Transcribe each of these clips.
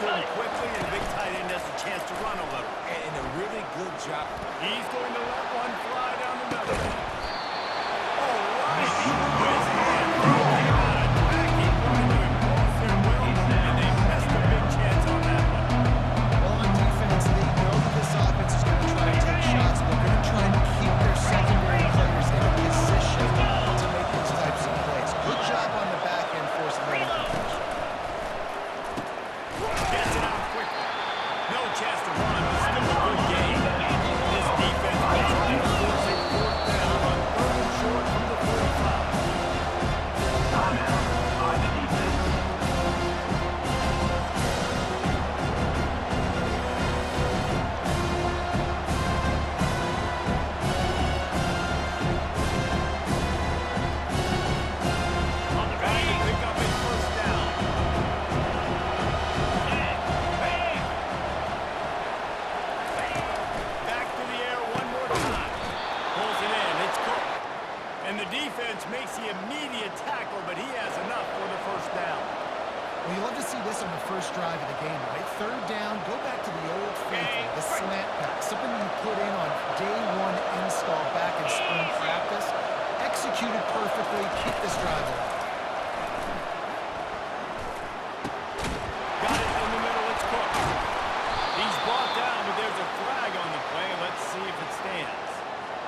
to him quickly, and the big tight end has a chance to run a little. And a really good job. He's going to let one fly down the middle. Oh, right. His hand came out attacking, wanted to impose their will, and they missed a big chance on that one. Well, on defense, they know that this offense is going to try to take shots, but they're going to try to keep their secondary players in a position to make these types of plays. Good job on the back end forcing that incompletion. Gets it out quickly. No chance to run, but still a good game. This defense will try to force a fourth down on 3rd and short from the 45. Trying to pick up his first down. Back to the air one more time. Pulls it in. It's cooked. And the defense makes the immediate tackle, but he has enough for the first down. Well, you love to see this on the first drive of the game, right? 3rd down, go back to the old faithful, the slant pass, something you put in on day one install back in spring practice. Executed perfectly, keep this drive alive. Got it in the middle. It's cooked. He's brought down, but there's a flag on the play. Let's see if it stands.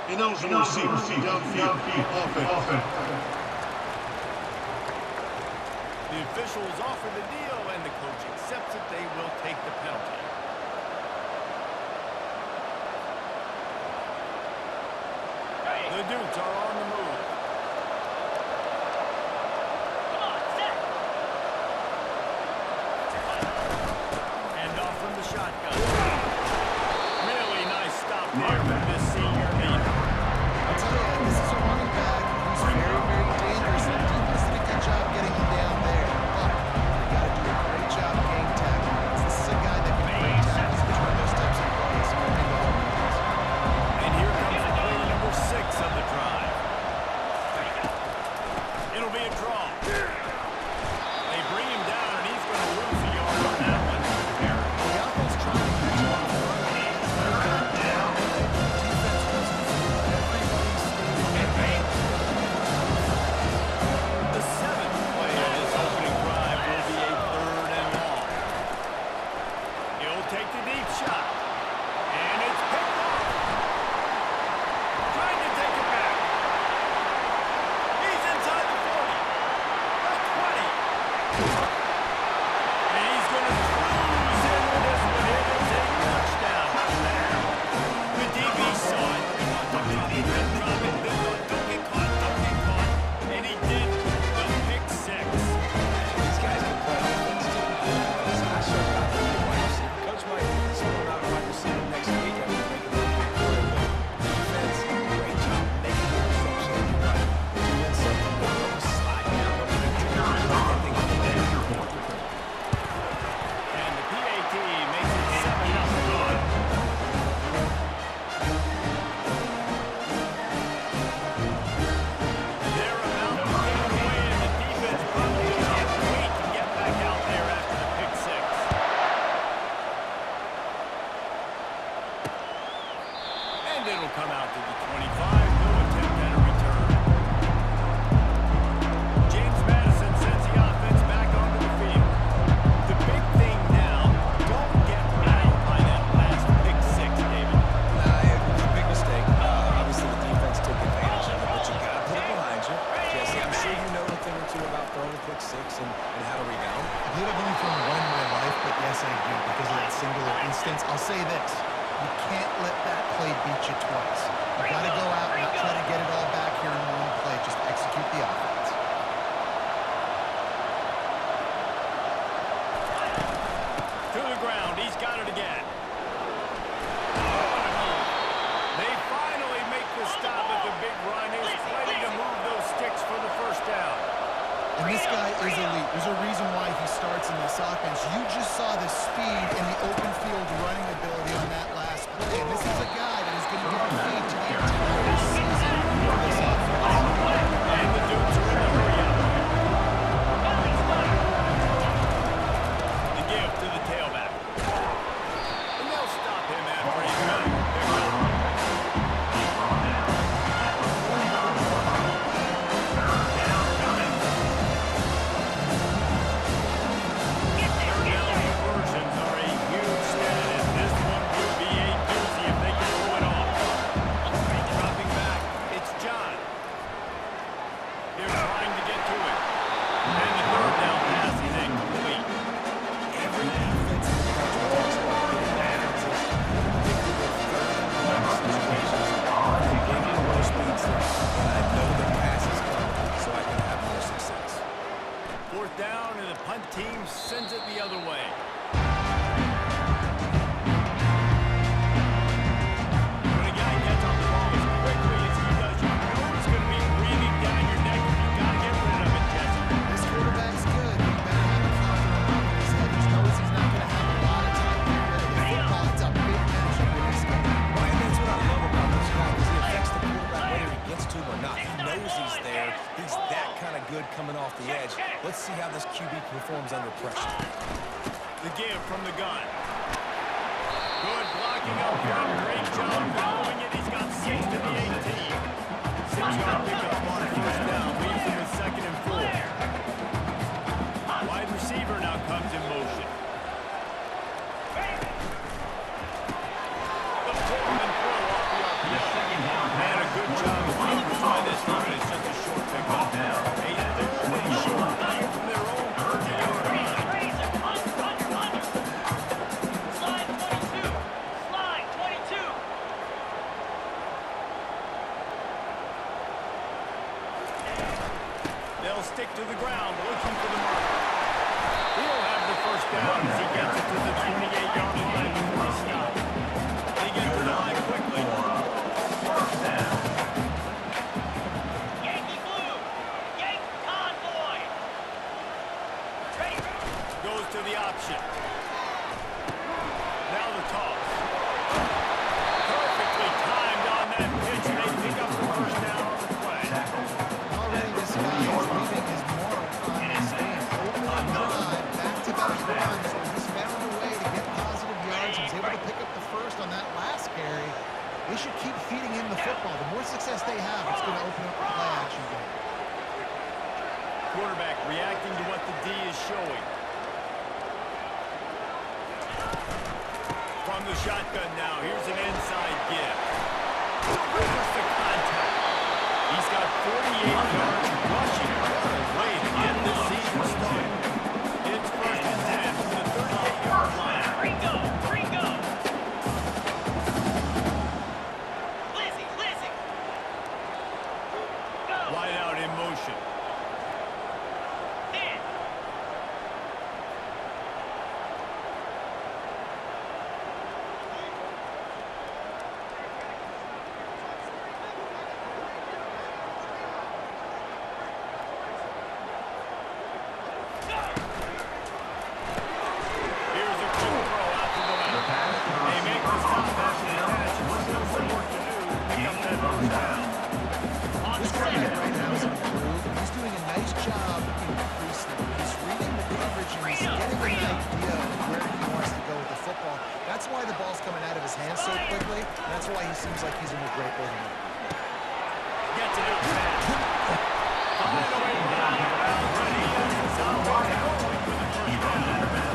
He knows the receiver, downfield, offense. The officials offer the deal, and the coach accepts it. They will take the penalty. The Dudes are on the move. Hand off from the shotgun. Really nice stop there from this senior leader. I'll tell you, this is a running back who's very, very dangerous, and the defense did a good job getting him down there. But you got to do a great job game tackling. This is a guy that can break tackles and turn those types of plays into home runs. And here comes play number 6 of the drive. It'll be a draw. They bring him down, and he's going to lose a yard on that one. The offense trying to catch him off the run. They're got down, and the defense wasn't fooled. Everybody stayed in the game. The 7th play of this opening drive will be a 3rd and long. He'll take the deep shot. And it's picked off. Trying to take it back. He's inside the 40. The 20. And he's going to cruise in with this one. It is a touchdown. The DB saw it. He thought, don't get caught. And he did the pick 6. These guys can play offense too. I sure got to play wide receiver. Coach might sort him out a wide receiver next week after making a big play. But defense, great job making the reception. You're right. Doing something that don't slide down. Don't even dribble. That thing on the leg. And the PAT makes it 7-0. They're about to take it away, and the defense probably can't wait to get back out there after the pick 6. And it'll come out to the 25. No attempt at a return. James Madison sends the offense back onto the field. The big thing now, don't get rattled by that last pick 6, David. It was a big mistake. Obviously, the defense took advantage of it, but you got to put it behind you. Jesse, I'm sure you know a thing or two about throwing a pick 6 and how to rebound. I believe I've only thrown one in my life, but yes, I do, because of that singular instance. I'll say this. You can't let that play beat you twice. You got to go out and not try to get it all back here in one play. Just execute the offense. To the ground. He's got it again. They finally make the stop at the big run. He's plenty to move those sticks for the first down. And this guy is elite. There's a reason why he starts in this offense. You just saw the speed and the open field running ability on that last play. And this is a guy that is going to get paid to the entire season for this offense. And the Dudes are in the hurry up. The give to the tailback. team sends it the other way. When a guy gets on the ball as quickly as he does, you know it's going to be breathing down your neck. You got to get rid of it, Jesse. This quarterback's good. He better have a confident look in his head. He knows he's not going to have a lot of time to get rid of the football. It's a big matchup in this game. Well, and that's what I love about this guy, because he affects the quarterback whether he gets to him or not. He knows he's there. He's that kind of good coming off the edge. Let's see how this QB performs under pressure. The give from the gun. Good blocking up front. Great job following it. He's got 6 to the 18. 6-yard pickup on first down. Leaves him with 2nd and 4. Wide receiver now comes in motion. The Pullman throw off the RPO. Man, a good job of keeping by this time. It's just a short pickup. A third and short down from their own 30-yard line. They'll stick to the ground, looking for the mark. He'll have the first down as he gets it to the 28-yard line before he stops. They get to the line quickly. Yankee Blue! Yankee Convoy! Ready? Goes to the option. Now the toss. Perfectly timed on that pitch, and they pick up the first down on the play. Already this guy is leaving his mark on this game. Opening drive, back-to-back runs, where he's found a way to get positive yards. He was able to pick up the first on that last carry. They should keep feeding him the football. The more success they have, it's going to open up the play-action game. Quarterback reacting to what the D is showing. From the shotgun now, here's an inside give. Delivers the contact. He's got 48 yards rushing. What a way to get this season started. It's 1st and 10 from the 38-yard line. Ringo! Ringo! Lizzie! Lizzie! Go! Wide out in motion. In! Here's a quick throw out to the left. They make the stop after the catch. Still some work to do to pick up that first down. This quarterback right now is in a groove. He's doing a nice job increasing. He's reading the coverage and he's getting an idea of where he wants to go with the football. That's why the ball's coming out of his hands so quickly. And that's why he seems like he's in a great rhythm. Gets it out fast. Find a way down. Ready. This is how they're going for the first down.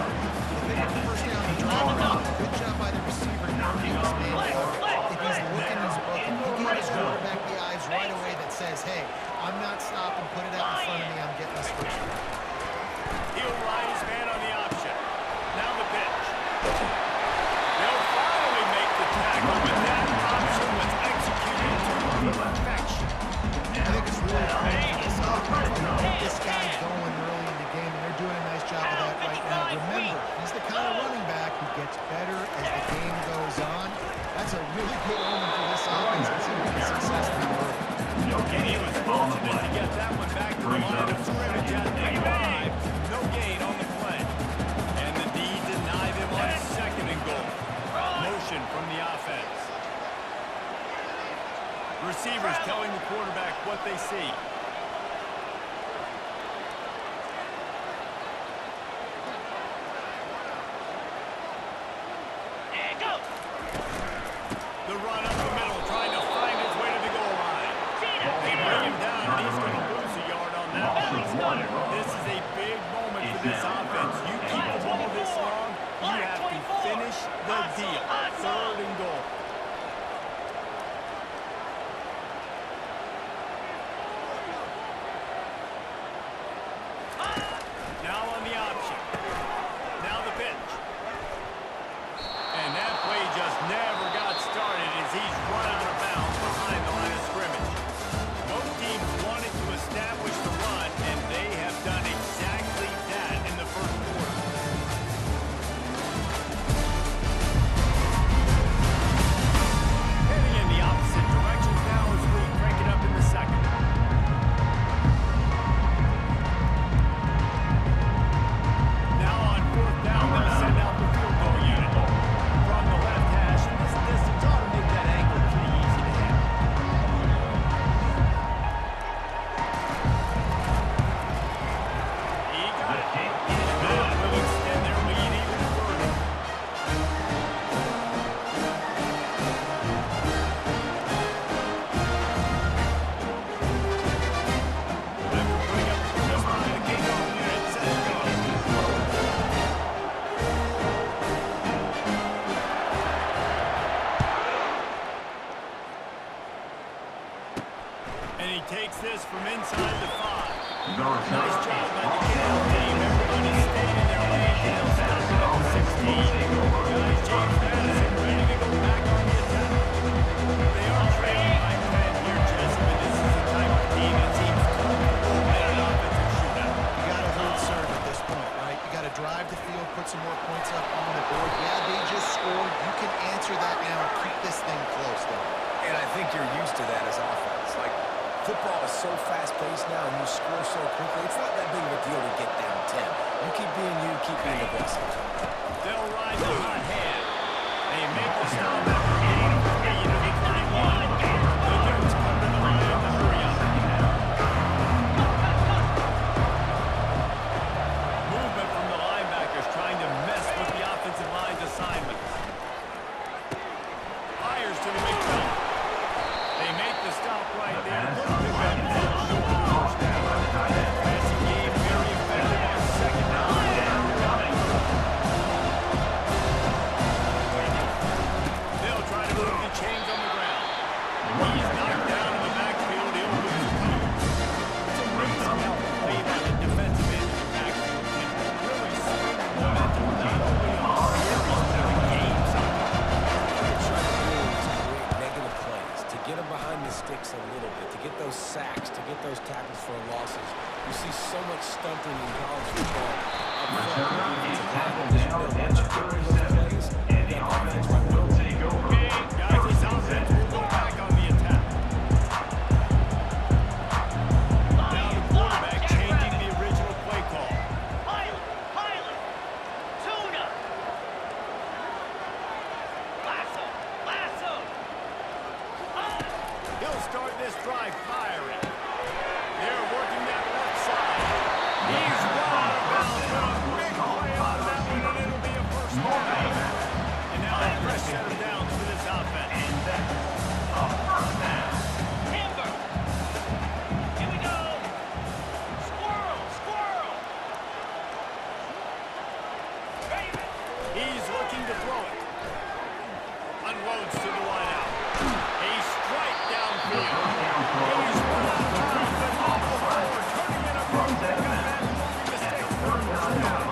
They pick up the first down and drive it out. Good job by the receiver knowing his man cover. If he's looking his book, and he gave his quarterback the eyes right away that says, hey, I'm not stopping, put it out in front of me, I'm getting this first down. He'll ride his man on the option. Now the pitch. They'll finally make the tackle, but that option was executed to perfection. I think it's really important for this offense to get this guy going early in the game, and they're doing a nice job of that right now. Remember, he's the kind of running back who gets better as the game goes on. That's a really good omen for this offense, considering the success of the early. And he was fortunate to get that one back to the line of scrimmage at the 5. No gain on the play. And the D denied him on 2nd and goal. Motion from the offense. Receivers telling the quarterback what they see. And go! The run up the middle, trying to find his way to the goal line. They bring him down, and he's going to lose a yard on that one. This is a big moment for this offense. You keep the ball this long, you have to finish the deal. 3rd and goal. the field, put some more points up on the board. Yeah, they just scored. You can answer that now and keep this thing close, though. And I think you're used to that as offense. Like, football is so fast-paced now, and you score so quickly. It's not that big of a deal to get down 10. You keep being you, keep being aggressive. They'll ride the hot hand. They make the stop after getting a 3 to the 31. The Ducks come to the line to hurry up. Movement from the linebackers trying to mess with the offensive line's assignments. Fires to the big fella. They make the stop right there. First down. Passing game very effective on second down. They'll try to move the chains on the ground. He's knocked down in the backfield. He'll lose a couple. It's amazing how the play by the defensive end in the backfield can really swing the momentum not only on the series but in the game sometimes. What they're trying to do is create negative plays, to get them behind the sticks a little bit, to get those sacks, to get those tackles for losses. You see so much stunting in college football. Up front, the defensive tackle just built once you get through those plays, you got offense right there. Guys, this offense will go back on the attack. Now the quarterback changing the original play call. Pilot, tuna. Lasso. He'll start this drive firing. They're working that left side. He's run out of bounds, but a big play on that one, and it'll be a first down. And now a fresh set of downs for this offense. Timber. Here we go. Squirrel. Raven. He's looking to throw it. Unloads to the wideout. A strike downfield. He's run out of bounds, but off the forward, turning it up on the man, moving the sticks for a first down.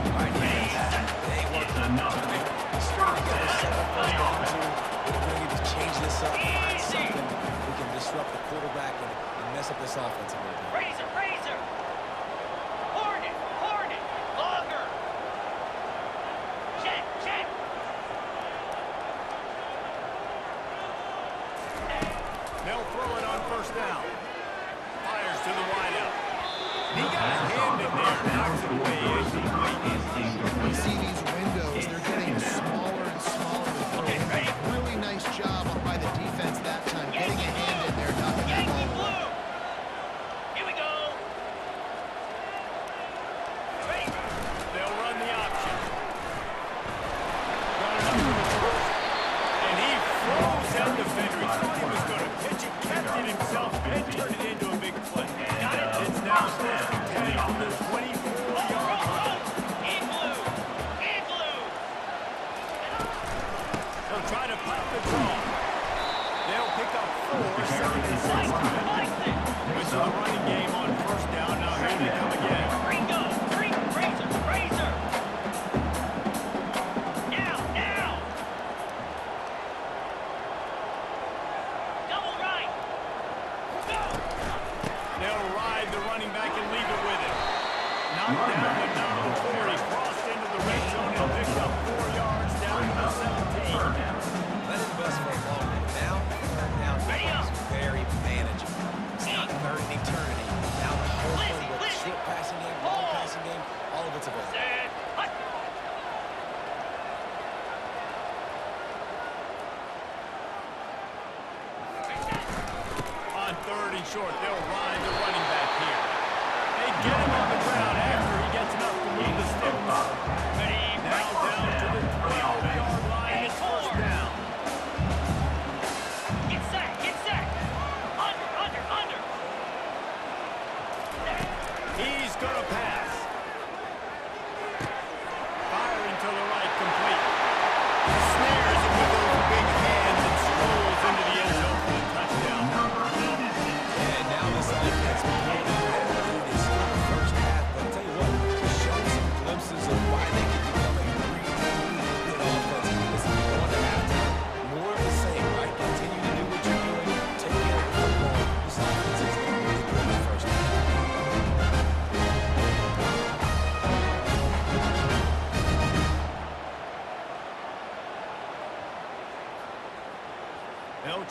All right, defense. They ain't working enough. They started to get this set up first down, too. We're going to need to change this up, find something we can disrupt the quarterback and mess up this offense a little bit. Razor. Hornet. Longer. Check. They'll throw it on first down. Fires to the wideout. He got his hand in there, knocks it away. You see these windows, they're getting smaller and smaller to throw in. Really nice job by the defense that time, getting a hand in there, knocking that Yankee ball away. blue. Here we go. Raven. They'll run the option. Got it up to the first. And he froze that defender. He thought he was going to pitch it, kept it himself, and turned it into a big play. Got it. It's now first and 10 from the 24-yard line. In blue. They'll try to pop the draw. They'll pick up 4, second and 6. Likes it. Went to the running game on first down. Now here they come again. Ringo. Razor. Now. Double right. Go. They'll ride the running back and leave it with him. Knocked down to number 4. He crossed into the red zone and picked up 4 yards down to the 17. Let it bust for a moment. Now, third down becomes very manageable. It's not third and eternity. Now the whole thing with short passing game, long passing game, all of it's available. Set. Hut. On third and short, they'll ride the running back here. They get him on the ground after he gets enough to move the sticks. Now down to the 12-yard line. It's first down. Get set. Under. He's going to pass. Firing to the right, complete. Snares it with those big hands and strolls into the end zone for the touchdown. And now this offense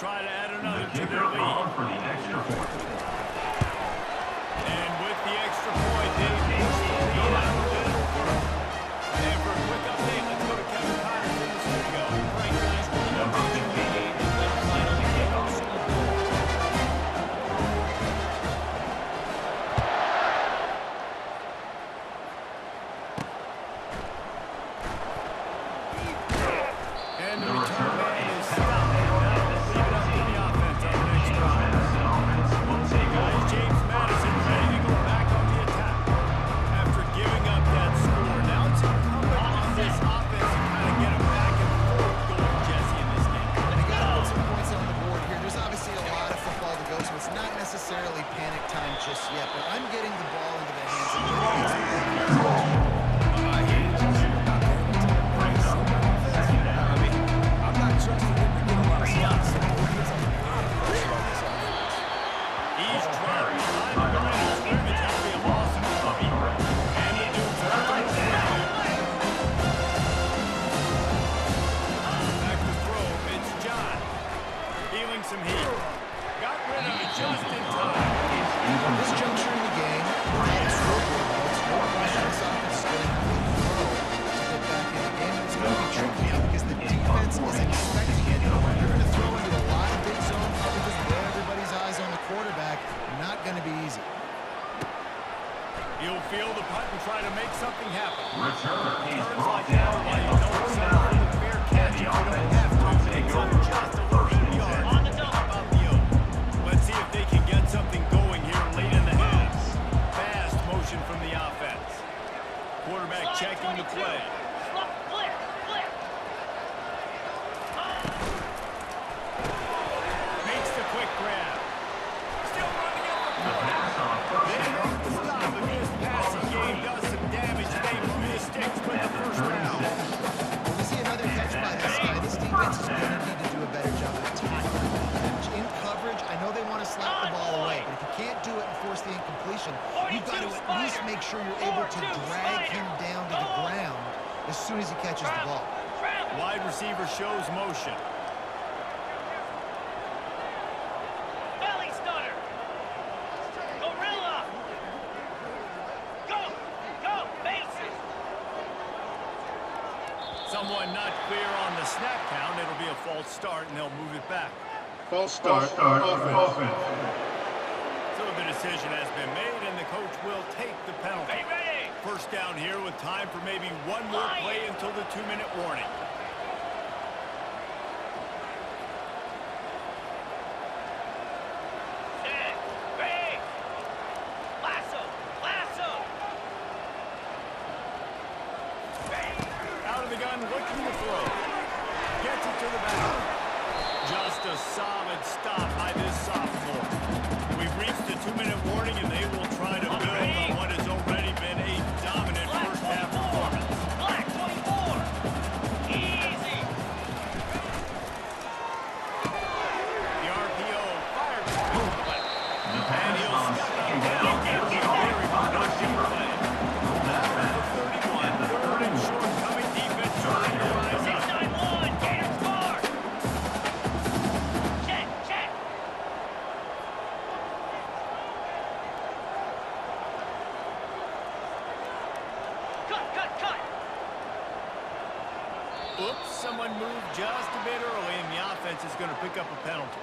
try to add another to their lead. And with the extra point, they push the lead out a little further. And for a quick update, let's go to Kevin Connors in the studio. All right, guys, we're going to approach the game and then finally get our Super Bowl. And the return man is stopped. Now leave it up to the offense on the next drive. Guys, James Madison ready to go back on the attack. After giving up that score, now it's incumbent on this offense to kind of get them back and forth going, Jesse, in this game. They got to put some points on the board here. There's obviously a lot of football to go, so it's not necessarily panic time just yet, but I'm getting the ball into the hands of I'm not trusting him to get a lot of shots. There's a lot of pressure on this offense. He's trying to find the line of scrimmage. That'll be a loss of puppy. And the dude's out on the field. Back to throw. It's John. Feeling some heat. Got rid of it just in time. At this juncture in the game, without a scoreboard, there's no question this offense is going to have to throw to get back in the game. It's going to be tricky now because the defense is expecting it. They're going to throw into a lot of big zone coverages where everybody's eyes on the quarterback. Not going to be easy. He'll field the punt and try to make something happen. Turns like that while you don't settle for the fair catch if you don't have to. Takes up just a little bit of yard. On the double. About the O. Let's see if they can get something going here late in the half. Fast motion from the offense. Quarterback checking the play. Flip. Makes the quick grab. Still running up the court. They make the stop, but this passing game does some damage. They move the sticks with the first down. When we see another catch by this guy, this defense is going to need to do a better job of tackling the catch. In coverage, I know they want to slap the ball away, but if you can't do it and force the incompletion, you've got to at least make sure you're able to drag him down to the ground as soon as he catches the ball. Wide receiver shows motion. Belly stunner. Gorilla. Go, bases. Someone not clear on the snap count. It'll be a false start, and they'll move it back. False start, offense. So the decision has been made, and the coach will take the penalty. Be ready. First down here with time for maybe one more play until the 2-minute warning. Set. Break. Lasso. Out of the gun, looking to throw. Gets it to the back. Just a solid stop by this sophomore. We've reached the 2-minute warning, and they will try to build on what has already been a dominant first half performance. Black 24. Easy. The RPO fired to the left. And he'll step up now. Very productive play. Now for 31, third and short, coming defense trying to rise up. 6-9-1. Gator score. Check. Cut. Oops, someone moved just a bit early, and the offense is going to pick up a penalty.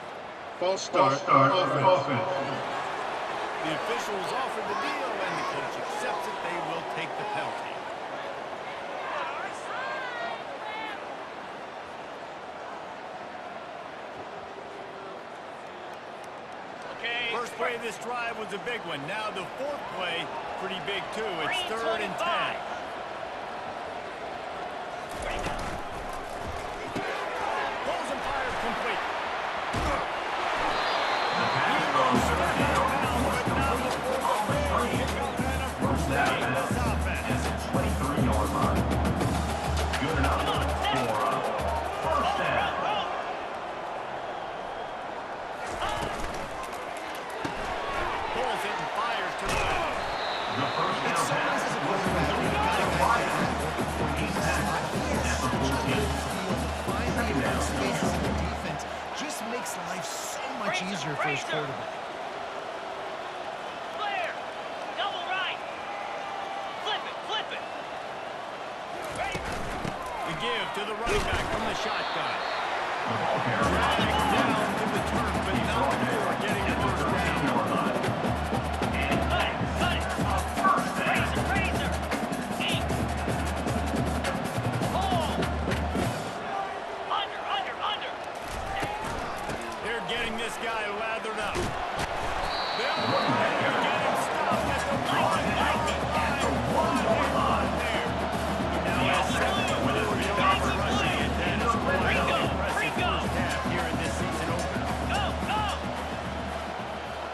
False start, offense. The officials offer the deal, and the coach accepts it. They will take the penalty. Okay. First play of this drive was a big one. Now the fourth play, pretty big too. It's 3rd and 10. Throws and fires complete. Heroes starting out now, but now the fourth play. Pick up and a first down in this offense. 23-yard line. Good enough for a first down. Pulls it and fires to the left. The first It's down so nice as a quarterback when you got quarterback. Clear. Double right. Flip it, flip it. Ready? The give to the running back from the shotgun. The ball carrier. Dragged down to the turf, but not before getting the first down. Cut it, cut it. Razor, razor. Ink. Pull. Under, under, under. They're getting this guy lathered up. They'll get him stopped at the one-yard line there. He now has 74 yards rushing, and that is quite an impressive first half here in this season opener. Go, go.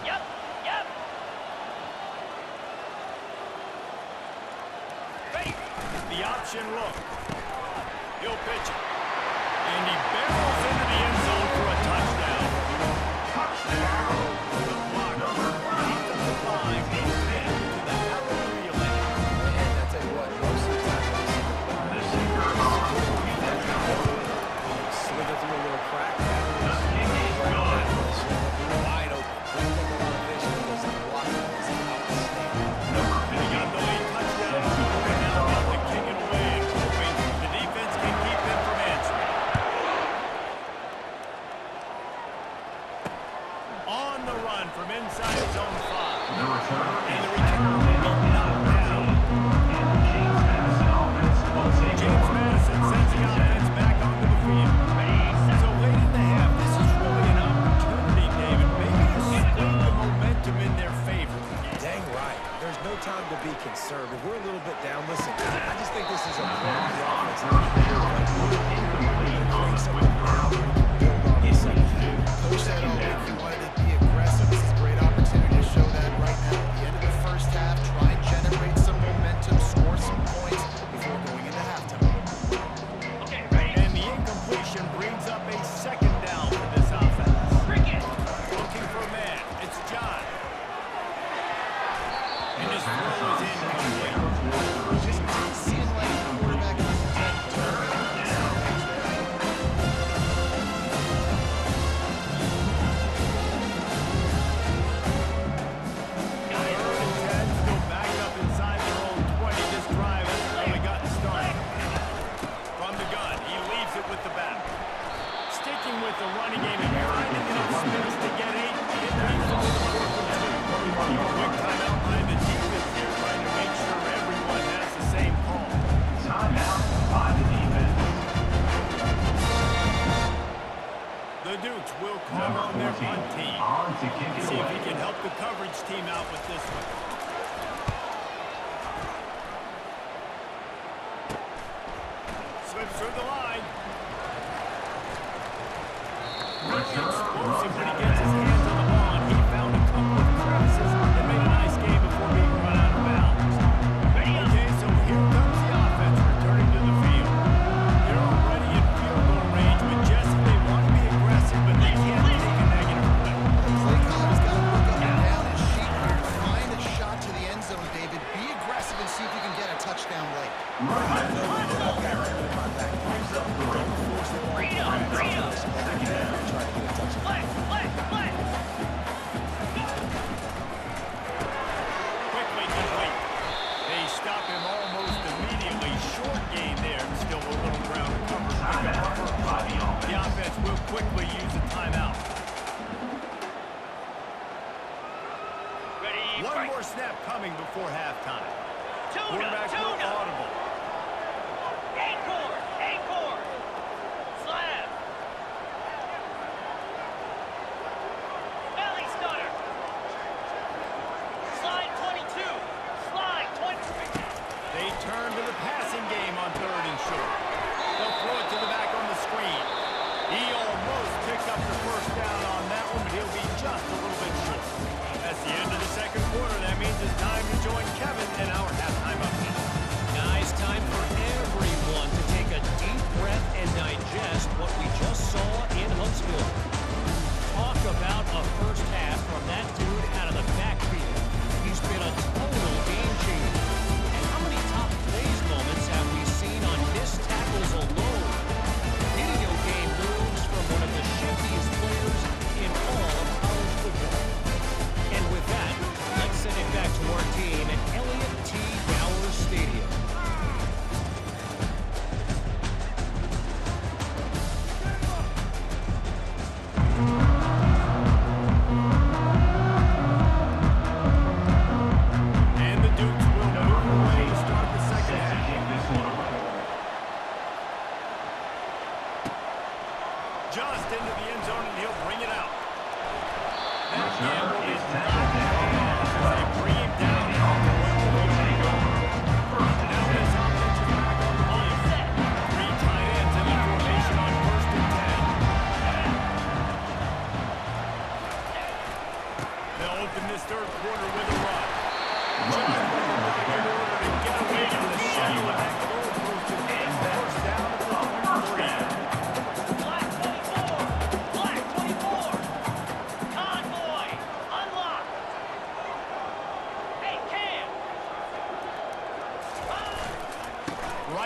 Yep, yep. Ready? The option look. He'll pitch it. And he barrels into the end zone for a touchdown. The block defensive line goes in to the hallelujah land. And I tell you what, most of the time, slither through a little crack. Wide open. Don't take a lot of vision because the blocking is outstanding. They got the late touchdown. Right now, got to kick it away and hoping the defense can keep them from answering. On the run from inside zone 5. The return And the is return will be knocked down. James Madison sends the offense back onto the field. So late in the half, this is really an opportunity, David, maybe to swing the momentum in their favor. Dang right. There's no time to be conservative. We're a little bit down. Listen, I just think this is a point of the offense. Bring something now. Build on the second half. Coach said all week he wanted to be aggressive. This is a great opportunity to show that right now. At the end of the first half, try and generate some momentum, score some points before going into halftime. Okay, ready? And the incompletion brings up a second down for this offense. Bring it. Looking for a man. It's John. And his throw is incomplete. Just didn't seem like the quarterback was intended to turn it on the same page there. Third and 10, still back up inside their own 20. This drive has really gotten started. From the gun, he leaves it with the back. Sticking with the running game and finding enough space to get 8. It leaves them with 4th and 2. Quick timeout by the defense here, trying to make sure everyone has the same call. Timeout by the defense. The Dukes will call on their punt team. On to kick it See if he away. can help the coverage team out with this one. Slips through the line. Really explosive when he gets his hands on the ball, and he found a couple of crevices and made a nice game before being run out of bounds. Okay, so here comes the offense returning to the field. They're already in field goal range, but Jesse, they want to be aggressive, but they can't take a negative play. The play caller's got to look up and down his sheet here to find a shot to the end zone, David. Be aggressive and see if you can get a touchdown late. Freedom, freedom. Flex, flex, flex. Quickly complete. They stop him almost immediately. Short gain there. Still a little ground to cover. The offense will quickly use a timeout. Ready, One fight. more snap coming before halftime. Tuna, Quarterback will tuna. audible. Acorn, acorn. Slab. Belly stunner. Slide 22. Slide 20. They turn to the passing game on 3rd and short. They'll throw it to the back on the screen. He almost picked up the first down on that one, but he'll be just a little bit short. That's the end of the second quarter. That means it's time to join Kevin in our halftime update. Nice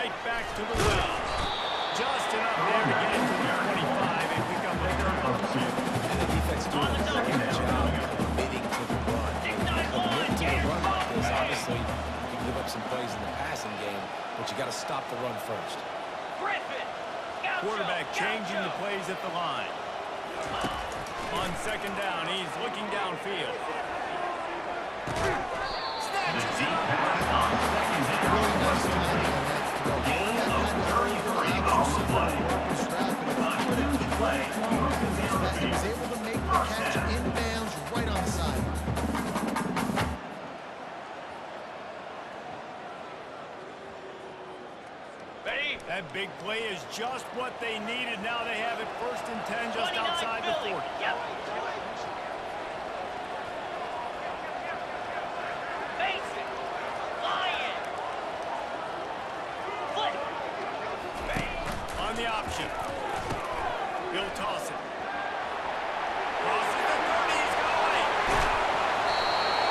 right back to the well. Just enough there to get into the 25 and pick up a turnover. And the defense doing a great job committing to the run. Committing to the run like this, obviously, you can give up some plays in the passing game, but you got to stop the run first. Griffin. Gaucho, Quarterback changing the Gaucho. plays at the line. On second down, he's looking downfield. Snatches it up. Really nice timing on that throw. Gain of 33 on the play. Unfit play. He was able to make the catch inbounds right on the side. Ready? That big play is just what they needed. Now they have it 1st and 10 just 29 outside the Philly. 40. Yep. Mason. Lion. Flip. On the option. He'll toss it. Crosses the 30, he's got it.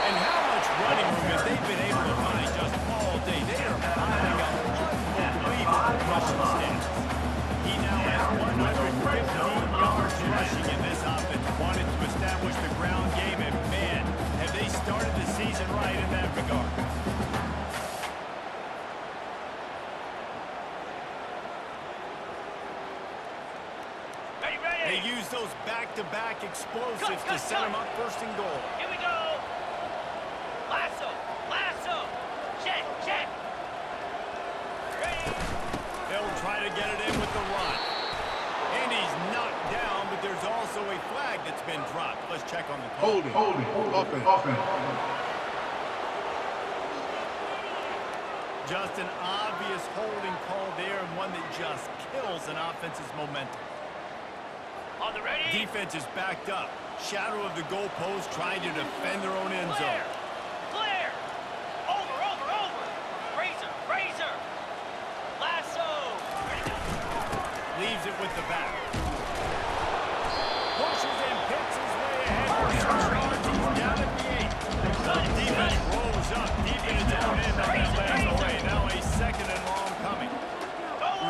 And how much running room have they been able to find just all day? They are piling up unbelievable rushing stats. He now has 115 yards rushing in this offense. Wanted to establish the ground game, and man, have they started the season right in that regard. Ready, They ready. use those back-to-back explosives to set them up 1st and goal. Here we go. Lasso. Lasso. Check, check. Ready. They'll try to get it in with the run. And he's knocked down, but there's also a flag that's been dropped. Let's check on the call. Holding. Offense. Just an obvious holding call there, and one that just kills an offense's momentum. On the ready. Defense is backed up. Shadow of the goalpost trying to defend their own end Clear. zone. Clear. Over, over, over. Razor, razor. Lasso. Ready, go. Leaves it with the back. Pushes and picks his way ahead for 6 yards. He's down at the 8. Defense rolls up deep in his own end on that last play. Now a 2nd and long coming.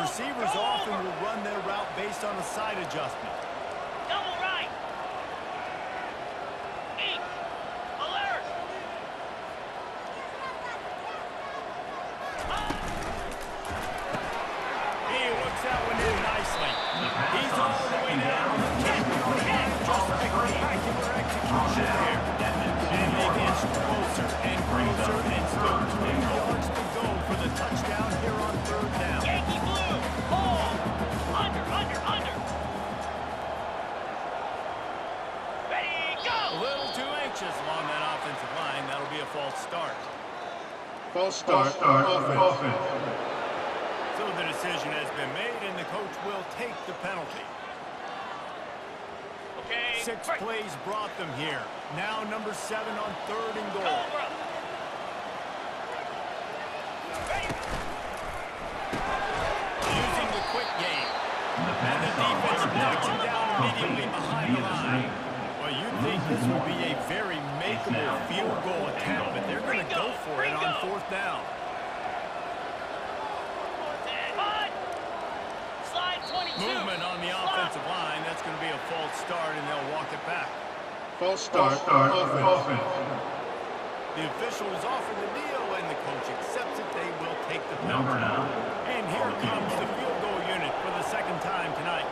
Receivers often will run their route based on a side adjustment. Double right. Eat. Alert. He works that one in nicely. He's all the way down. Just spectacular execution there. And they've inched closer and closer, and still 2 yards to go for the touchdown here on 3rd down. Yankee blue. Ball. Under, under, under. Ready, A go. little too anxious along that offensive line. That'll be a false start. False start. Offense. So the decision has been made, and the coach will take the penalty. Okay. 6 plays brought them here. Now number 7 on 3rd and goal. Cobra. Ready. Using the quick game. And the defense knocks him down immediately behind the line. Well, you'd think this would be a very makeable field goal attempt, but they're going to go for it on 4th down. Hot. Slide 22. Movement on the offensive line. That's going to be a false start, and they'll walk it back. False start. Offense. The officials offer the deal, and the coach accepts it. They will take the Number penalty. 9. And here comes the field goal unit for the 2nd time tonight.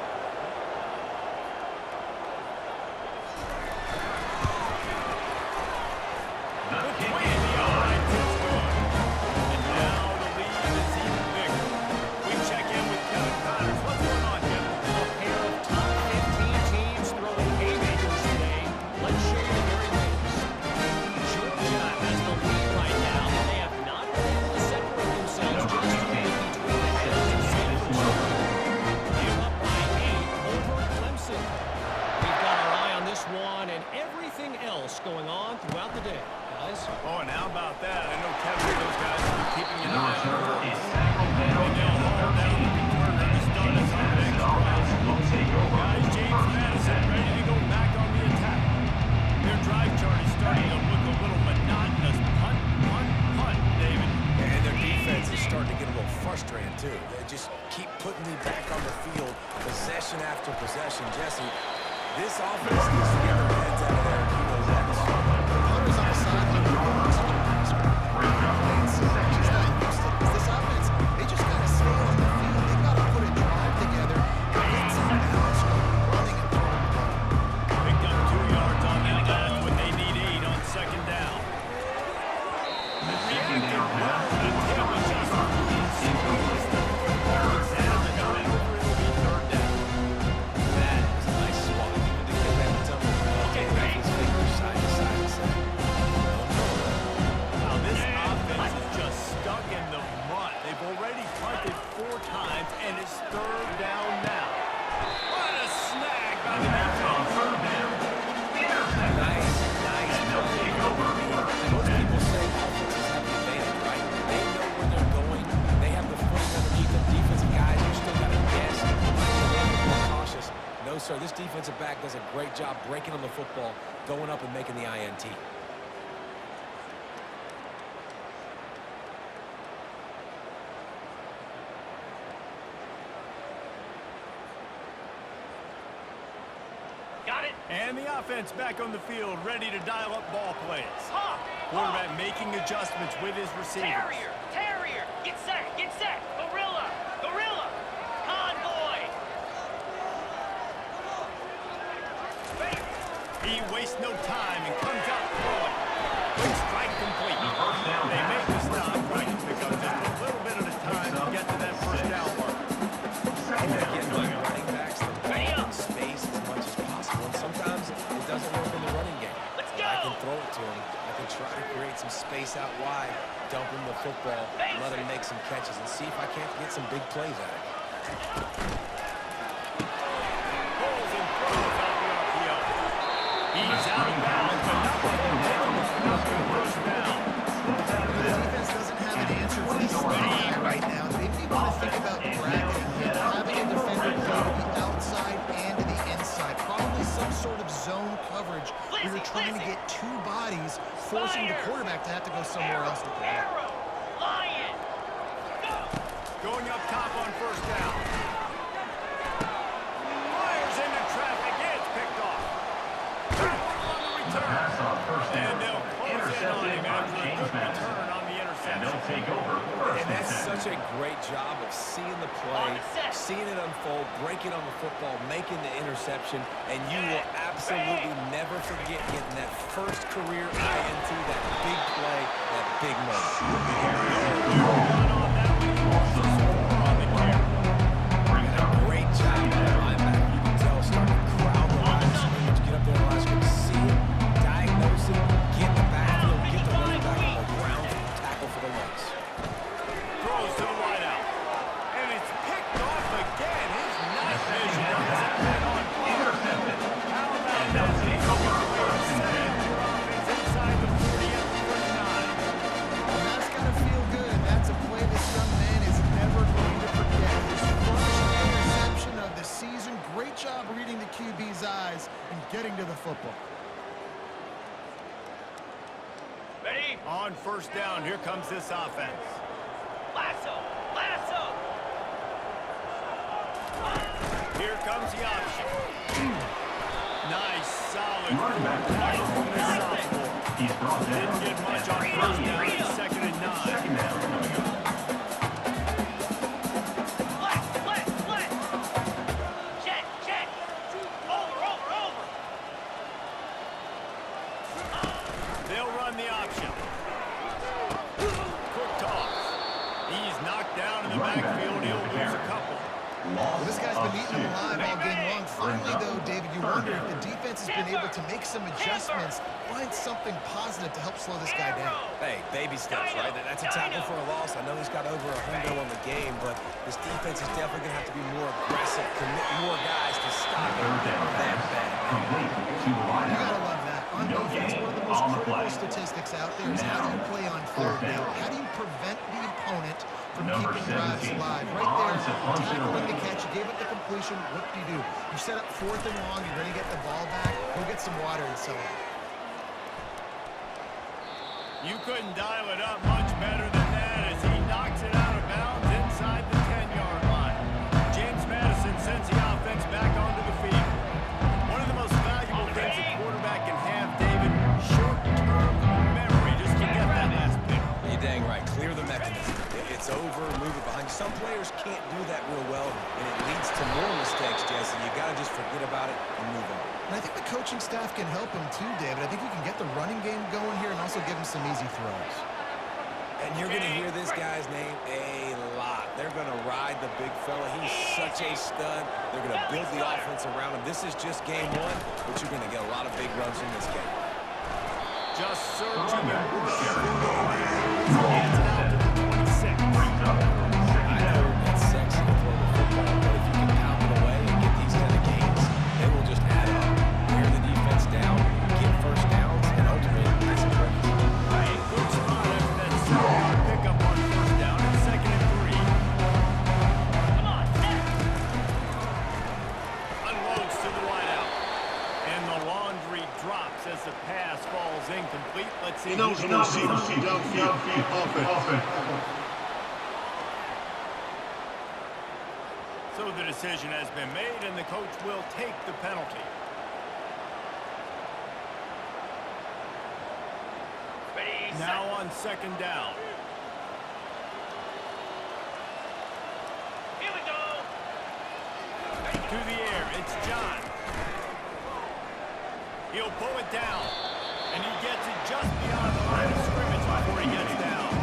Between the lines, it's good. And now the lead is even bigger. We check in with Kevin Connors. What's going on, Kevin? A pair of top 15 teams throwing haymakers today. Let's show you the very latest. Georgia has the lead right now, but they have not been able to separate themselves just yet between the too. They just keep putting me back on the field, possession after possession. Jesse, this offense needs to get their heads out of there. You know that. Punter's on the sideline. She's not used to this. This offense, they just got to stay on the field. They've got to put a drive together and get some balance running and throwing the ball. Picked up 2 yards on that last when they need 8 on second down. Second down pass. That is a nice swat. Even to get that tumble. Okay, his fingers side to side and say, Now this offense is just stuck in the mud. They've already punted 4 times, and it's 3rd down now. What a snag by the defense. Third down. Intercept. nice. Take over. Most people say offenses have an advantage, right? They know where they're going. They have the footing underneath them. Defensive guys, you still got to guess. You might be a little bit more cautious. No, sir. This defensive back does a great job breaking on the football, going up and making the INT. Got it. And the offense back on the field, ready to dial up ball plays. Hawk. Quarterback making adjustments with his receivers. Terrier. Terrier. Get set. Get set. Gorilla. Gorilla. Convoy. He wastes no time and comes out throwing. Quick strike complete. First down They pass. make the stop, trying to pick up just a little bit of the time to get to that first down mark. Second down. Getting my running backs the ball in space as much as possible, and sometimes it doesn't work in the running game. Let's But I go. can throw it to him. I can try to create some space out wide, dump him the football, let him make some catches, and see if I can't get some big plays out of it. Pulls and throws out the RPO. He's out of bounds, but not before taking the snap for first down. The defense doesn't have an answer for this guy right now. Maybe you want to think about bracketing him, having a defender play to the outside and to the inside. Probably some sort of zone coverage where you're trying to get 2 bodies, forcing the quarterback to have to go somewhere else to play. Arrow. Lion. Go. Going up top on first down. Fires into traffic. It's picked off. Backward on the return. Pass on first down. And they'll close in on Intercepted him by after a James good Madison. return on the And interception. they'll take over. First And that's and 10. such a great job of seeing the play, seeing it unfold, breaking on the football, making the interception, and you will absolutely never forget getting that first career INT, that big play, that big moment. A great job by the linebacker. You can tell starting to crowd the line of scrimmage, get up there in the line of scrimmage, see it, diagnose it, get in the backfield, get the running back on the ground for the tackle for the loss. Throws to the wideout. And it's picked off again. His night vision hasn't been on par. How about that? He's offense inside the 40 at the 39. And that's got to feel good. And that's a play this young man is never going to forget. His first interception of the season. Great job reading the QB's eyes and getting to the football. Ready. On first down, here comes this offense. Lasso. Lasso. Here comes the option. Nice, solid Running back tackle from this sophomore. He's brought down. Didn't get much on first down. It's 2nd and 9. Second down coming up. Flex. Flex. Flex. Jet. Jet. Over. Over. Over. They'll run the option. Quick toss. He's knocked down in the backfield. He'll lose a couple. Well, this guy's been eating them alive all game long. Finally, though, David, you wonder if the defense has been able to make some adjustments, find something positive to help slow this guy down. Hey, baby steps, right? That's a tackle for a loss. I know he's got over 100 on the game, but this defense is definitely going to have to be more aggressive, commit more guys to stop it. Third down That pass. bad. Complete to the You wideout. gotta love that. On No defense, gain one of the on most the play. critical statistics out there is how do you play on third down? How do you prevent the opponent from Number keeping drives 17. alive? Right there, Offensive function tackling the away. catch, you gave up the completion, what do? You set up 4th and long, you're gonna get the ball back, go get some water and so on. You couldn't dial it up much better than that as he knocks it out of bounds inside the 10 do that real well, and it leads to more mistakes, Jesse. You got to just forget about it and move on. And I think the coaching staff can help him too, David. I think you can get the running game going here and also give him some easy throws. And you're going to hear this guy's name a lot. They're going to ride the big fella. He's such a stud. They're going to build the offense around him. This is just game one, but you're going to get a lot of big runs from this game. Just surging and pushing. Hands it out to the 26. I know it's sexy to throw the football, but if you can pound it away and get these kind of gains, they will just add up. Wear the defense down, get first downs, and ultimately nice and quick. Good spot after that second pickup on first down and 2nd and 3. Come on, set. Unloads to the wideout. And the laundry drops as the pass falls incomplete. Let's see. Those are downfield offense. So the decision has been made, and the coach will take the penalty. Ready, set. Now on 2nd down. Here we go. To the air, it's John. He'll pull it down, and he gets it just beyond the line of scrimmage before he gets down.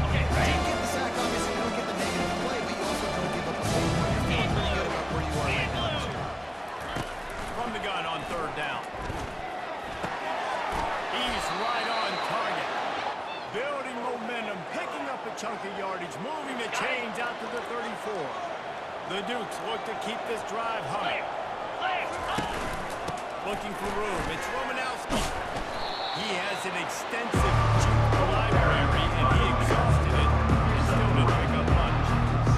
Okay, ready. Get the sack, obviously, you don't get the negative play, but you also don't give up a big one. You're feeling pretty good about where you are right now this year. From the gun on 3rd down. He's right on target. Building momentum, picking up a chunk of yardage, moving the chains out to the 34. The Dukes look to keep this drive humming. Looking for room. It's Romanowski. He has an extensive juke library, and he exhausted it. And still didn't pick up much.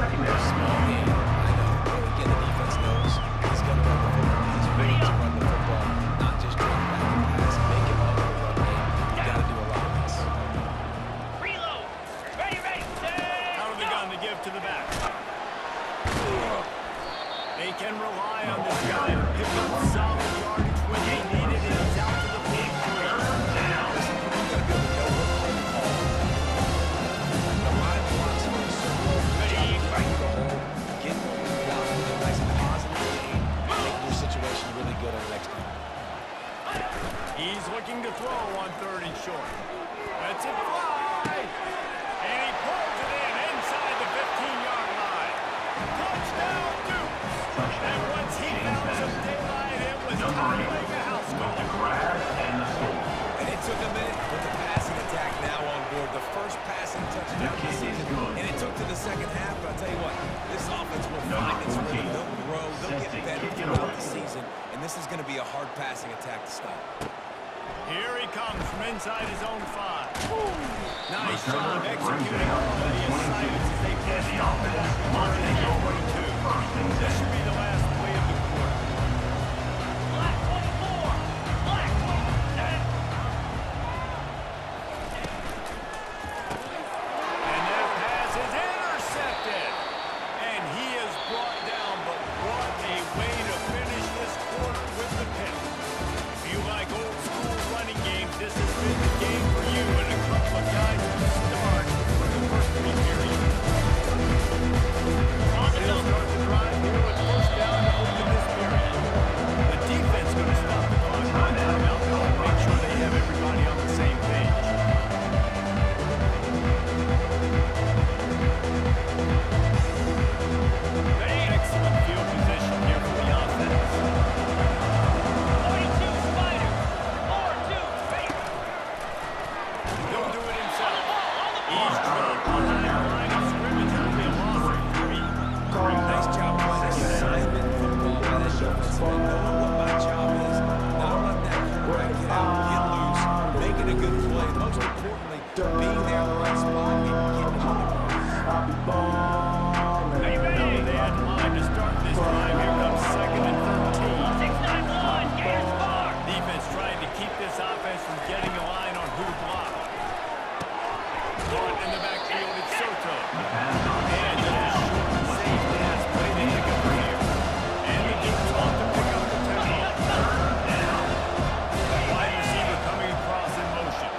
Small game, I know, but again, the defense knows he's going to run the football. He's ready to run the football, not just drop back and pass, make it up the run game. You got to do a lot of this. Reload. Ready, ready, set. Out of the gun to give to the back. They can rely on this guy to pick up solid yardage when they need it, and he's out to the 43. You got to be able to know what play to call. The line blocks for the circle. Ready, fight. Get the block with a nice positive game, making your situation really good on the next down. He's looking to throw on 3rd and short. Lets it fly. And he pulls it in inside the 15-yard line. Touchdown, Dukes. And once he found some daylight, it was time to make a house call. And it took a minute, but the passing attack now on board. The first passing touchdown this season. And it took to the second half, but I'll tell you what, this offense will find its rhythm. They'll grow, they'll get better throughout the season, and this is going to be a hard passing attack to stop. Here he comes from inside his own 5. Nice job executing all of the assignments as they pass the offense. This should be the last play of the quarter. Black 24. Black 27. And that pass is intercepted. And he is brought down, but what a way to finish this quarter with the pick. If you like old school running games, this has been the game for you, and a couple of guys to start for the first 3 periods. They'll start the drive here with first down to open this period. The defense going to stop the clock on timeout call and make sure they have everybody on the same page. Excellent field position here for the offense. 42 Spider. 4-2. Ready. He'll do it himself. He's dropped behind the line of scrimmage. It'll be a loss of 3. Nice job playing assignment football by that defensive end. Knowing what my job is, not letting that quarterback get out, get loose, making a good play, and most importantly, being there in the right spot and getting it on the ground. Are you Now ready? they had line to start this drive. Here comes 2nd and 13. 691. Gators bar. Defense trying to keep this offense from getting a line on who to block. Caught in the backfield, it's Soto. And just short, safe pass play to pick up here. And the Dukes off to pick up the tempo. Wide receiver coming across in motion.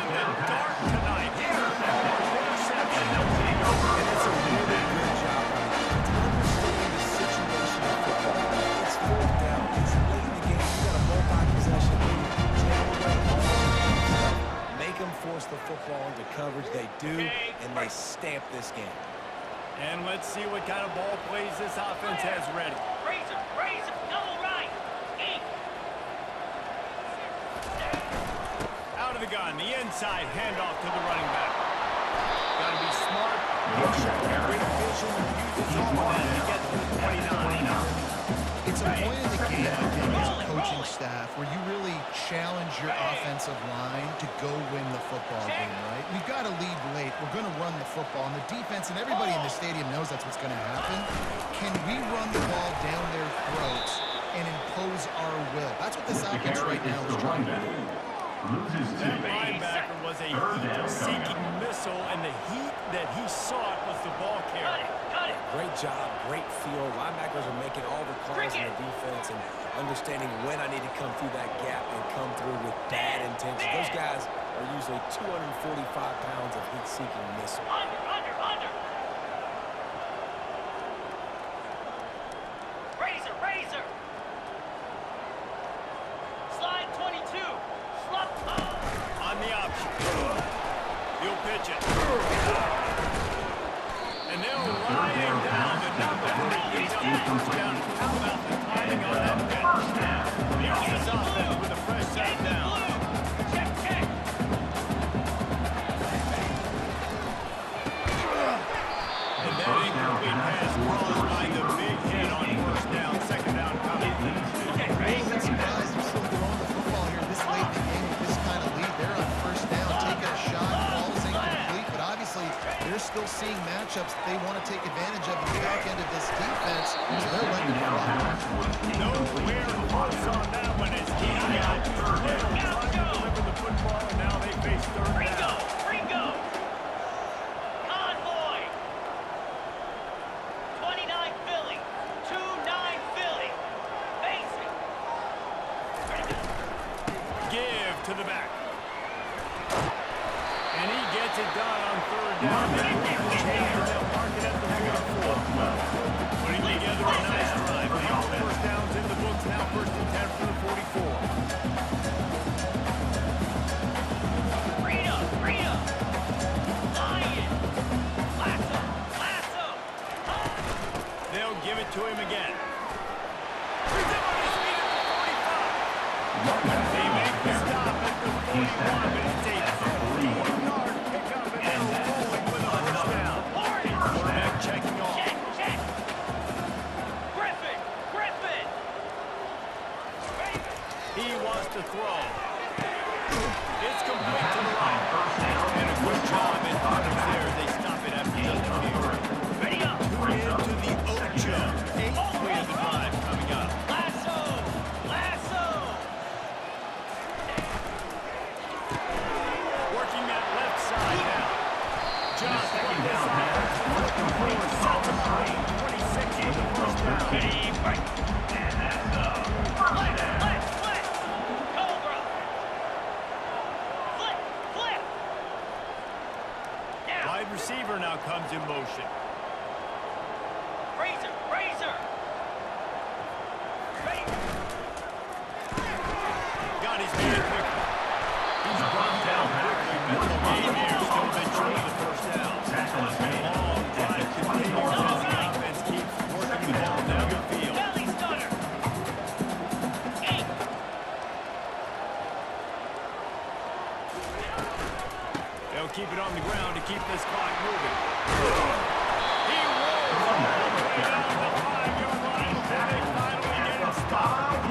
been dark tonight. He's interception. And it's a really good job by the defense. Understanding the situation of football. It's fourth down. It's late in the game. You got a multi-possession lead. Take away all the stuff. Make them force the football into coverage. They do, and they stamp this game. And let's see what kind of ball plays this offense has ready. Razor, razor, double right. Eat. Out of the gun, the inside handoff to the running back. Got to be smart. Great vision. Use his arm to get to the 29. It's a point in the game, I think, as a coaching staff where you really challenge your offensive line to go win the football game, right? We've got to lead late. We're going to run the football. And the defense and everybody in the stadium knows that's what's going to happen. Can we run the ball down their throats and impose our will? That's what this offense right now is trying to do. That linebacker was a heat-seeking missile, and the heat that he sought was the ball carrier. Cut it. Great job, great feel. Linebackers are making all the calls in the defense and understanding when I need to come through that gap and come through with bad intention. Those guys are usually 245 pounds of heat-seeking missile. Under, under, under. Razor, razor. Slide 22. Slump. On the option. He'll pitch it. And they'll ride him down the number 3. He's on the first down. How about the timing on that pitch? Here's his offense with a fresh set down. Check, check. And that incomplete pass caused by the big hit on first down, second down coming. Okay, I'm razor. surprised they're still throwing the football here this late in the game with this kind of lead. They're on first down, taking a shot, ball is incomplete, but obviously they're still seeing matchups that they want to take advantage of in the back end of this defense, so they're letting it run. Nowhere close on that one as he got trying to deliver the football, and now they face third Ringo, down. Ringo. Convoy. 29 Philly. 2-9 Philly. Basic. Give to the back. And he gets it done on third down. They'll mark it at the 44. Putting together a nice drive. First downs in the books, now first and 10 for the 44. Rita, Rita. Lion. Lasso, lasso. They'll give it to him again. He's up on his feet at the 45. They make the stop at the 41, but it's a 15-yard pickup, and they're rolling with a first down. Quarterback checking off. Check, check. Griffin, Griffin. He wants to throw. It's complete to the right. And a good job in coverage there. They stop it after just a few. Ready up. Into the Ocho. 8th play of the drive coming up. Lasso, lasso. Working that left side now. Just what this offense is looking for. Such a lead. 26 for the first down. Flex, flex, flex. Cobra. Flip, flip. Now. Wide receiver now comes in motion. Razor, razor. Ready. Got his man quickly. He's brought down quickly. Mental game here. Still been short of the first down. Long drive continues as the offense keeps working the ball down the field. Belly stunner. 8. They'll keep it on the ground to keep this clock moving. He rolls all the way down the 5-yard line before they finally get him stopped.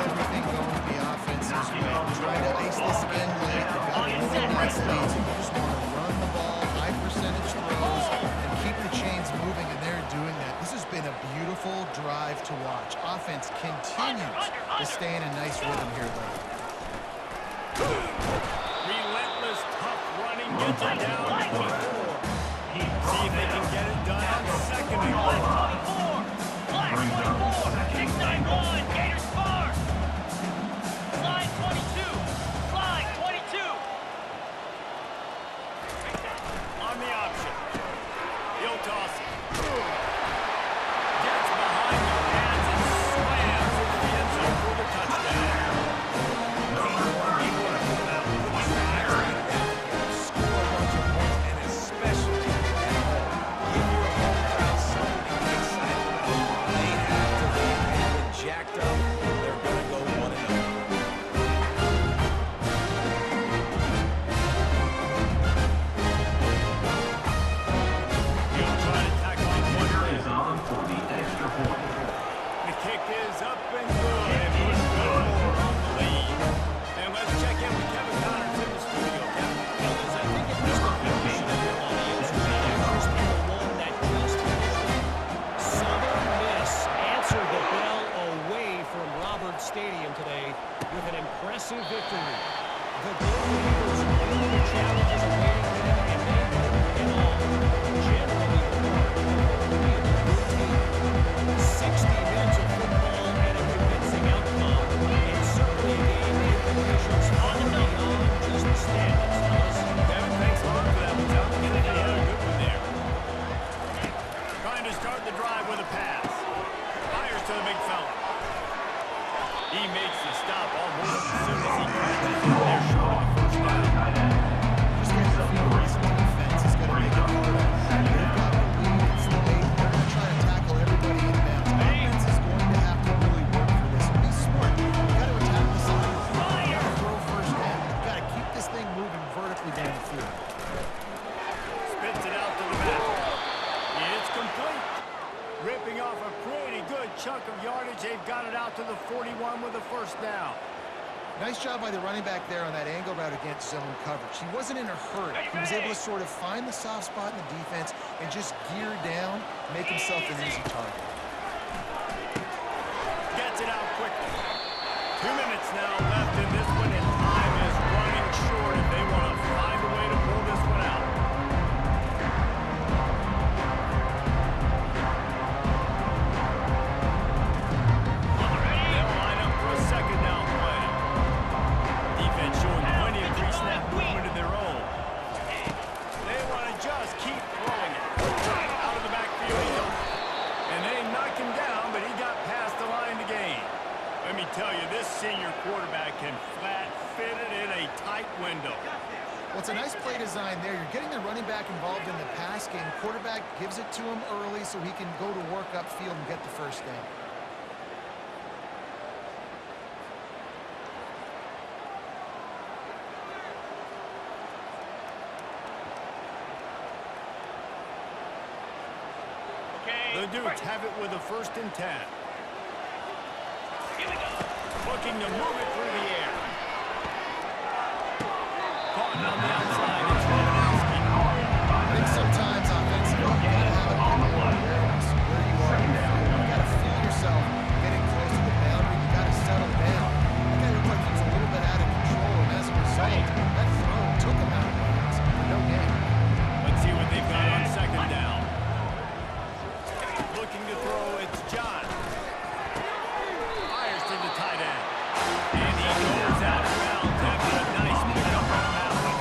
Everything going to the offense's way. Trying to ice this again late. They've got a really nice lead, so you just want to run the ball, high percentage throws, and keep the chains moving, and they're doing that. This has been a beautiful drive to watch. Offense continues to stay in a nice rhythm here late. Relentless, tough running gets it down to 24. See if they can get it done on second and Black goal. 24. Black 24. 691. Gators far. Slide 22. Slide 22. They'll toss it. Gets behind the pads and slams into the end zone for the touchdown. Score a bunch of points, and especially at home. Give your home crowd something to get excited about. They have to win. They've been jacked up. They're going to go 1-0. He'll try to tack on one Here more. is on for the extra point. The kick is up and good, and he's good on the lead. And let's check in with Kevin Connors in the studio. Kevin? Fellas, I think it was the position of your audience who made interest in the one that just finished up. Southern Miss answered the bell away from Roberts Stadium today with an impressive victory. The Golden Eagles knew the challenges awaiting them, and they won it all. Generally, a really good team. 60 minutes of football and a convincing outcome, and certainly a game with implications far beyond just the standings, fellas. Kevin, thanks a lot for that one. Sounds like they had a good one there. Trying to start the drive with a pass. Fires to the big fella. He makes the stop almost as soon as he catches it. They're short of the first down. Just getting the field race on defense is going to make it harder. They've got the lead. It's late. They're going to try to tackle everybody inbounds. Offense is going to have to really work for this. Be smart. You've got to attack the sideline. You've got to throw first down. You've got to keep this thing moving vertically down the field. Spits it out to the back. It's complete. Ripping off a pretty good chunk of yardage. They've got it out to the 41 with a first down. Nice job by the running back there on that angle route against zone coverage. He wasn't in a hurry. He was able to sort of find the soft spot in the defense and just gear down, make himself an easy target. Gets it out quickly. 2 minutes now left in this one, and time is running short if they want to find a way to pull this one out. They'll line up for a second down play. Defense showing plenty of pre-snap movement of their own. They want to just keep throwing it. Out of the backfield he goes. And they knock him down, but he got past the line to gain. Let me tell you, this senior quarterback can flat fit it in a tight window. Well, it's a nice play design there. You're getting the running back involved in the pass game. Quarterback gives it to him early so he can go to work upfield and get the first down. The Dukes have it with a 1st and 10. Here we go. Looking to move it through the air. Caught on the outside. It's Romanowski. I think sometimes offensively, you got to have a bit more awareness of where you are in the field. You got to feel yourself getting close to the boundary. You got to settle down. That guy looked like he was a little bit out of control, and as a result, that throw took him out of bounds. No gain. Let's see what they've got on 2nd down. Looking to throw, it's John. Fires to the tight end. And he goes out of bounds after a nice pickup on that one.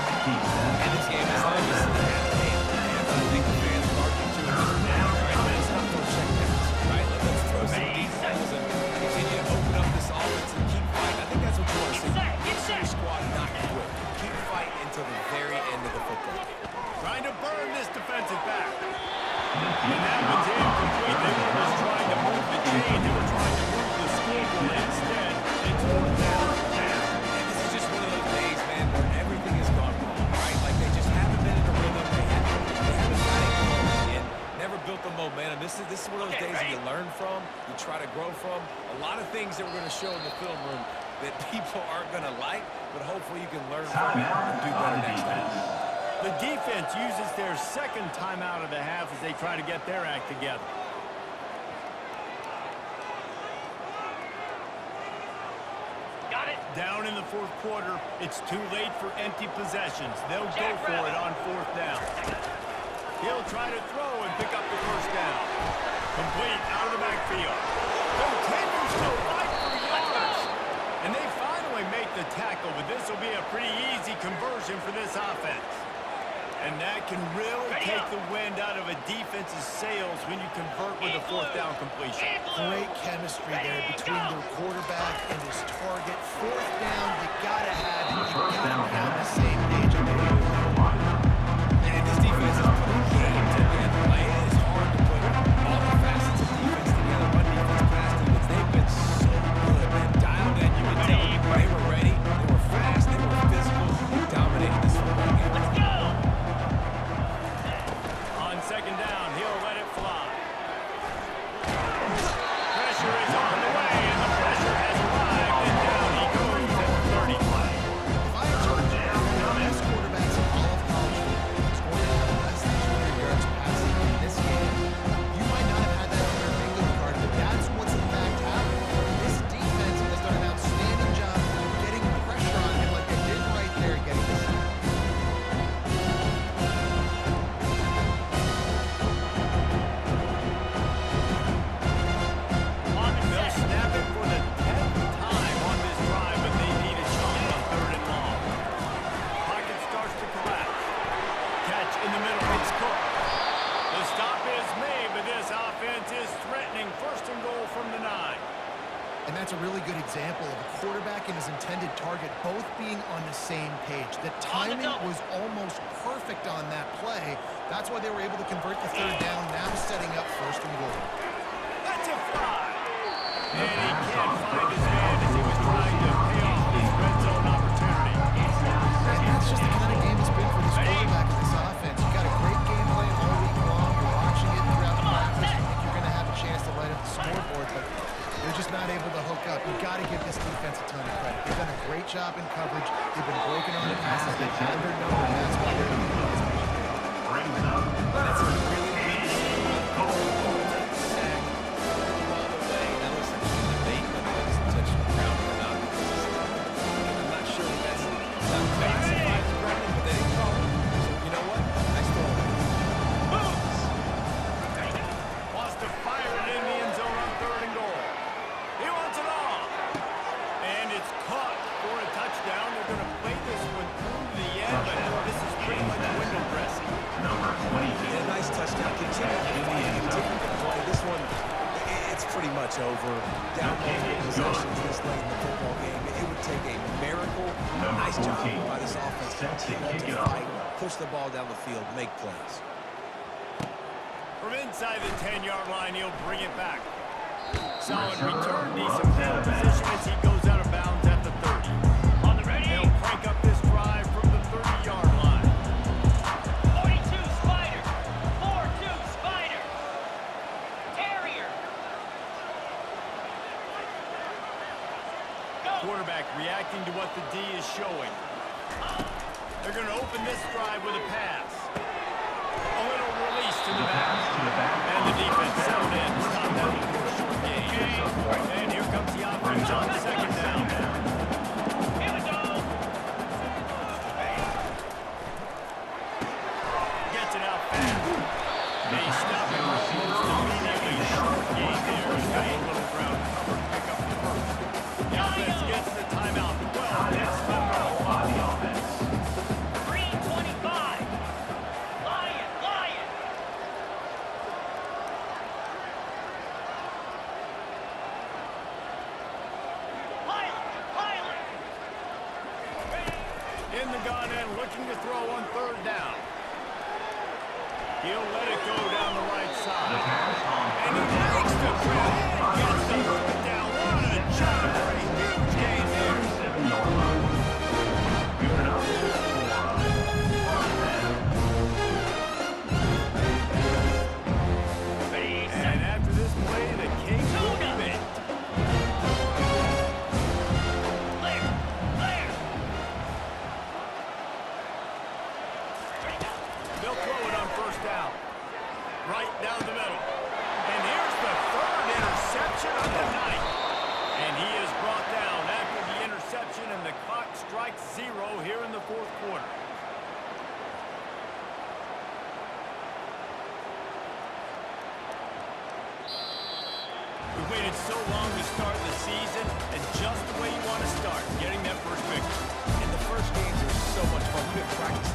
And this game is obviously at hand. And I think the fans are marking to it this point. Right? Let's not throw checkdowns. Right? Let's throw some deep balls and continue to open up this offense and keep fighting. I think that's what you want to see. Get set. Your squad not quit. Keep fighting until the very end of the football game. Trying to burn this defensive back. And that one's incomplete. They were just trying to move the chain. They were trying to move the scoreboard. Instead, it's 4th down. And this is just one of those days, man, where everything has gone wrong, right? Like they just haven't been in a rhythm. They haven't got it going yet. Never built the momentum. This is one of those days that you learn from, you try to grow from. A lot of things that we're going to show in the film room that people aren't going to like, but hopefully you can learn from it and do better next time. The defense uses their 2nd timeout of the half as they try to get their act together. Got it. Down in the 4th quarter, it's too late for empty possessions. They'll go for it on 4th down. He'll try to throw and pick up the first down. Complete out of the backfield. Continues to fight for yards. And they finally make the tackle, but this will be a pretty easy conversion for this offense. And that can really take the wind out of a defense's sails when you convert with a fourth down completion. Great chemistry there between their quarterback and his target. Fourth down, you gotta have it. You gotta be on the same page. And this defense is putting game together. Like, it is hard to put all the facets of defense together. Run defense, pass defense. They've been so good, man. Dialed in, you can tell. They were ready. They were fast. They were physical. They dominated this football game. Let's go! On second down, he'll let it fly. Pressure is on the way, and the pressure has arrived, and down he goes at the 30. If I had told you the best quarterbacks in all of college football is going to have less than 200 yards passing in this game, you might not have had that on your bingo card, but that's what's in fact happened. This defense has done an outstanding job getting pressure on him like they did right there, getting this. They'll snap it for the 10th time on this drive, but they need a chunk on third and long. Pocket starts to collapse. Catch in the middle, it's Cook. The stop is made, but this offense is threatening first and goal from the 9. And that's a really good example of a quarterback and his intended target both being on the same page. The timing was almost perfect on that play. That's why they were able to convert the third down, now setting up first and goal. That's a fly. And he can't find his man as he was trying to pay off his red zone opportunity. And that's just the kind of game it's been for this quarterback and this offense. You got a great game plan all week long. You're watching it throughout the practice. You think you're going to have a chance to light up the scoreboard, but they're just not able to hook up. You got to give this defense a ton of credit. They've done a great job in coverage. They've been breaking on the passes. They've had their number, and that's why they're leading this game. Brings up That's a really good decision. Sack. All the way. Now listen, the debate whether that was intentional grounding or not. I'm not sure if that's not classified as grounding, but they didn't call it. So you know what? Nice throw. Wants to fire it in the end zone on third and goal. He wants it all. And it's caught for a touchdown. They're going to play this one through the end, but this is pretty much window dressing. number 22. A nice touchdown. Continue to fight. Continue to play. This one, it's pretty much over. Down multiple possessions this late in the football game. It would take a miracle. Number Nice job 14. by this offense. Set to Continue kick to it off. fight. Push the ball down the field. Make plays. From inside the 10-yard line, he'll bring it back. Solid return, decent field position as he goes out of bounds at the 30. On the ready. They'll crank up this drive from the 30-yard line. 42 Spider. 4-2 Spider. Terrier. Go. Quarterback reacting to what the D is showing. They're going to open this drive with a pass. A little release to the back. And the defense settled in to stop that before a short game. And here comes the offense on second down. Here we go. Gets it out fast. They stop it almost immediately. Short gain there. He's got a little ground cover to pick up the first. The offense gets the timeout. 12 minutes left on the clock. 3:25. Lion. Pilot. In the gun and looking to throw on third down. He'll let it go down the right side. And he makes the grab and gets the foot down. What a job for a huge gain there. 7-yard line. Good enough for first down. Ready, And set. after this play, the cake will be baked. Clear. Ready, go. They'll throw it on first down. Right down the middle. And here's the third interception of the night. And he is brought down after the interception, and the clock strikes 0 here in the fourth quarter. We waited so long to start the season, and just the way you want to start, getting that first victory. And the first games are so much fun. You've been practicing